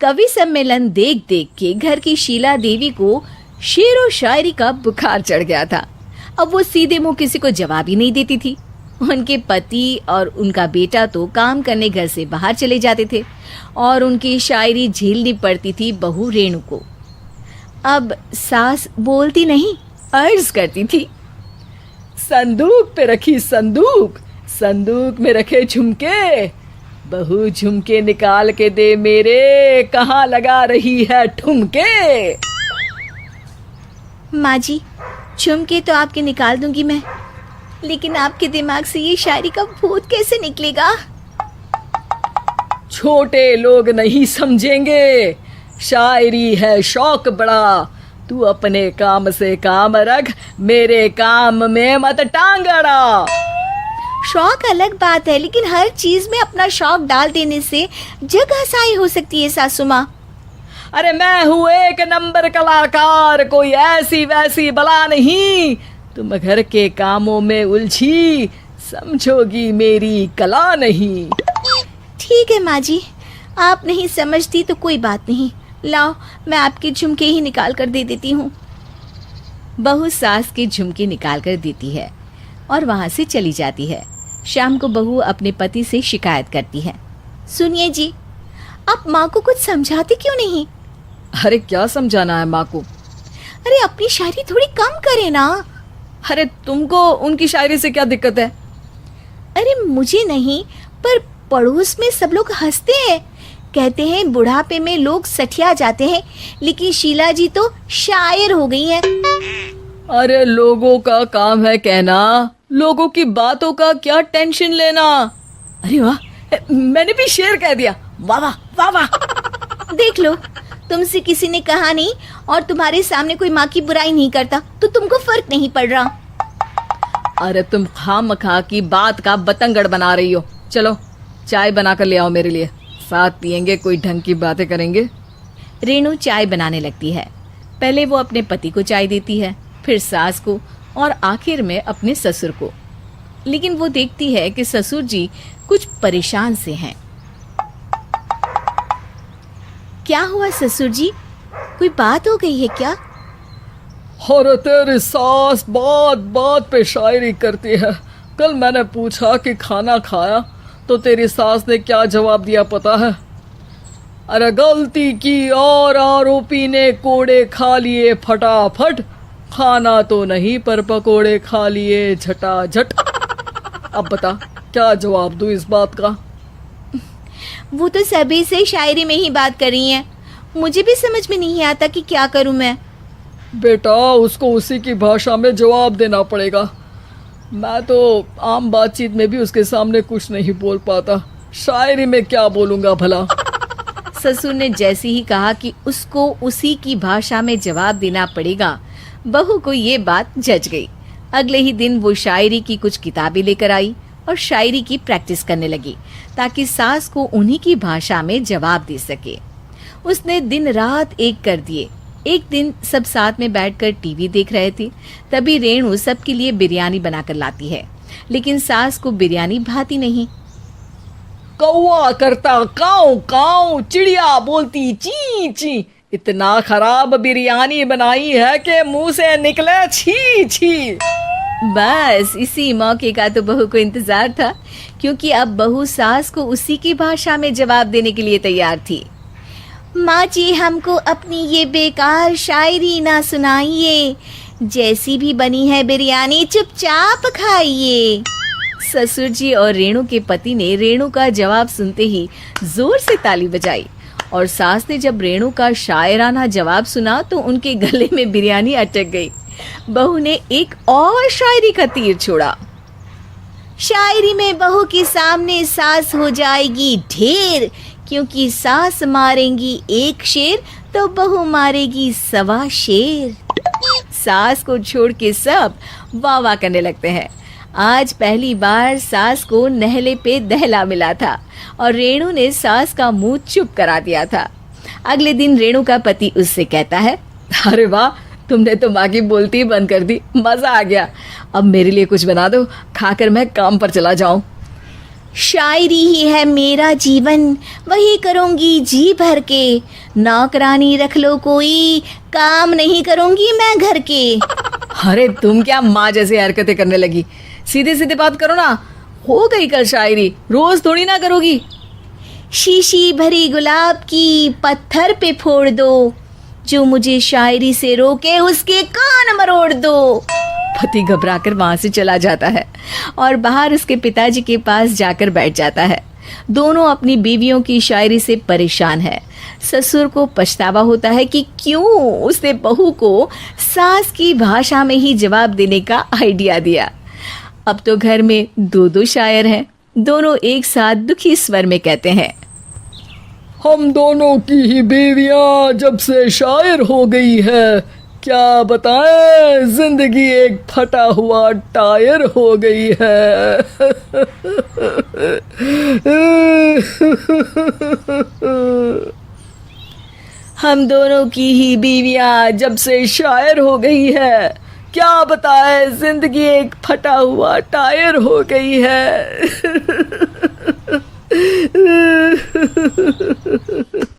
कवि सम्मेलन देख देख के घर की शीला देवी को शेर और शायरी का बुखार चढ़ गया था। अब वो सीधे मुंह किसी को जवाब ही नहीं देती थी। उनके पति और उनका बेटा तो काम करने घर से बाहर चले जाते थे और उनकी शायरी झेलनी पड़ती थी बहू रेणु को। अब सास बोलती नहीं, अर्ज करती थी, संदूक पे रखी संदूक, संदूक में रखे झुमके, बहू झुमके निकाल के दे मेरे, कहाँ लगा रही है ठुमके। माँ जी, झुमके तो आपके निकाल दूंगी मैं, लेकिन आपके दिमाग से ये शायरी का भूत कैसे निकलेगा? छोटे लोग नहीं समझेंगे, शायरी है शौक बड़ा, तू अपने काम से काम रख, मेरे काम में मत टांग अड़ा। शौक अलग बात है, लेकिन हर चीज में अपना शौक डाल देने से जग हंसाई हो सकती है सासू माँ। अरे मैं हूँ एक नंबर कलाकार, कोई ऐसी वैसी बला नहीं, तुम घर के कामों में उलझी, समझोगी मेरी कला नहीं। ठीक है माँ जी, आप नहीं समझती तो कोई बात नहीं, लाओ मैं आपके झुमके ही निकाल कर दे देती हूँ। बहू सास के झुमके निकाल कर देती है और वहाँ से चली जाती है। शाम को बहू अपने पति से शिकायत करती है, सुनिए जी, आप माँ को कुछ समझाते क्यों नहीं? अरे क्या समझाना है माँ को? अरे अपनी शायरी थोड़ी कम करे ना। अरे तुमको उनकी शायरी से क्या दिक्कत है? अरे मुझे नहीं, पर पड़ोस में सब लोग हंसते हैं, कहते हैं बुढ़ापे में लोग सठिया जाते हैं, लेकिन शीला जी तो शायर हो गई हैं। अरे लोगों का काम है कहना, लोगों की बातों का क्या टेंशन लेना। अरे वाह, मैंने भी शेर कह दिया, वाह वाह वाह वाह। देख लो, तुमसे किसी ने कहा नहीं और तुम्हारे सामने कोई माँ की बुराई नहीं करता तो तुमको फर्क नहीं पड़ रहा। अरे तुम खामखा की बात का बतंगड़ बना रही हो। चलो चाय बना कर ले आओ मेरे लिए, साथ पियेंगे, कोई ढंग की बातें करेंगे। रेणु चाय बनाने लगती है। पहले वो अपने पति को चाय देती है, फिर सास को और आखिर में अपने ससुर को। लेकिन वो देखती है कि ससुर जी कुछ परेशान से हैं। क्या हुआ ससुर जी, कोई बात हो गई है क्या? अरे तेरी सास बात बात पे शायरी करती है। कल मैंने पूछा कि खाना खाया तो तेरी सास ने क्या जवाब दिया पता है? अरे गलती की और आरोपी ने कोड़े खा लिए फटाफट, खाना तो नहीं पर पकोड़े खा लिए झटाझट। अब बता क्या जवाब दूं इस बात का? वो तो सभी से शायरी में ही बात कर रही हैं, मुझे भी समझ में नहीं आता कि क्या करूं मैं। बेटा उसको उसी की भाषा में जवाब देना पड़ेगा। मैं तो आम बातचीत में भी उसके सामने कुछ नहीं बोल पाता, शायरी में क्या बोलूंगा भला। ससुर ने जैसे ही कहा कि उसको उसी की भाषा में जवाब देना पड़ेगा, बहू को ये बात जच गई। अगले ही दिन वो शायरी की कुछ किताबें लेकर आई और शायरी की प्रैक्टिस करने लगी ताकि सास को उन्हीं की भाषा में जवाब दे सके। उसने दिन रात एक कर दिए। एक दिन सब साथ में बैठकर टीवी देख रहे थे, तभी रेणु सबके लिए बिरयानी बनाकर लाती है, लेकिन सास को बिरयानी भाती नहीं। कौवा करता काऊ काऊ, चिड़िया बोलती ची ची, इतना खराब बिरयानी बनाई है कि मुंह से निकले छी छी। बस इसी मौके का तो बहू को इंतजार था, क्योंकि अब बहू सास को उसी की भाषा में जवाब देने के लिए तैयार थी। माँ जी, हमको अपनी ये बेकार शायरी ना सुनाइए, जैसी भी बनी है बिरयानी चुपचाप खाइए। ससुर जी और रेणु के पति ने रेणु का जवाब सुनते ही जोर से ताली बजाई और सास ने जब रेणु का शायराना जवाब सुना तो उनके गले में बिरयानी अटक गई। बहू ने एक और शायरी का तीर छोड़ा। शायरी में बहू के सामने सास हो जाएगी ढेर, क्योंकि सास मारेंगी एक शेर तो बहू मारेगी 1.25 शेर। सास को छोड़ के सब वाह वाह करने लगते हैं। आज पहली बार सास को नहले पे दहला मिला था और रेणु ने सास का मुंह चुप करा दिया था। अगले दिन रेणु का पति उससे कहता है, अरे वाह, तुमने तो माँ की बोलती ही बंद कर दी, मजा आ गया। अब मेरे लिए कुछ बना दो, खाकर मैं काम पर चला जाऊं। शायरी ही है मेरा जीवन, वही करूँगी जी भर के। नौकरानी रख लो कोई, काम नहीं करूँगी मैं घर के। अरे तुम क्या माँ जैसी हरकतें करने लगी, सीधे सीधे बात करो ना। हो गई कल शायरी, रोज थोड़ी ना करोगी। शीशी भरी गुलाब की पत्थर पे फोड़ दो, जो मुझे शायरी से रोके उसके कान मरोड़ दो। पति घबराकर वहां से चला जाता है और बाहर उसके पिताजी के पास जाकर बैठ जाता है। दोनों अपनी बीवियों की शायरी से परेशान है। ससुर को पछतावा होता है कि क्यों उसने बहू को सास की भाषा में ही जवाब देने का आइडिया दिया। अब तो घर में दो दो शायर हैं। दोनों एक साथ दुखी स्वर में कहते हैं, हम दोनों की ही बीवियां जब से शायर हो गई है, क्या बताएं, जिंदगी एक फटा हुआ टायर हो गई है। हम दोनों की ही बीवियां जब से शायर हो गई है, क्या बताए जिंदगी एक फटा हुआ टायर हो गई है।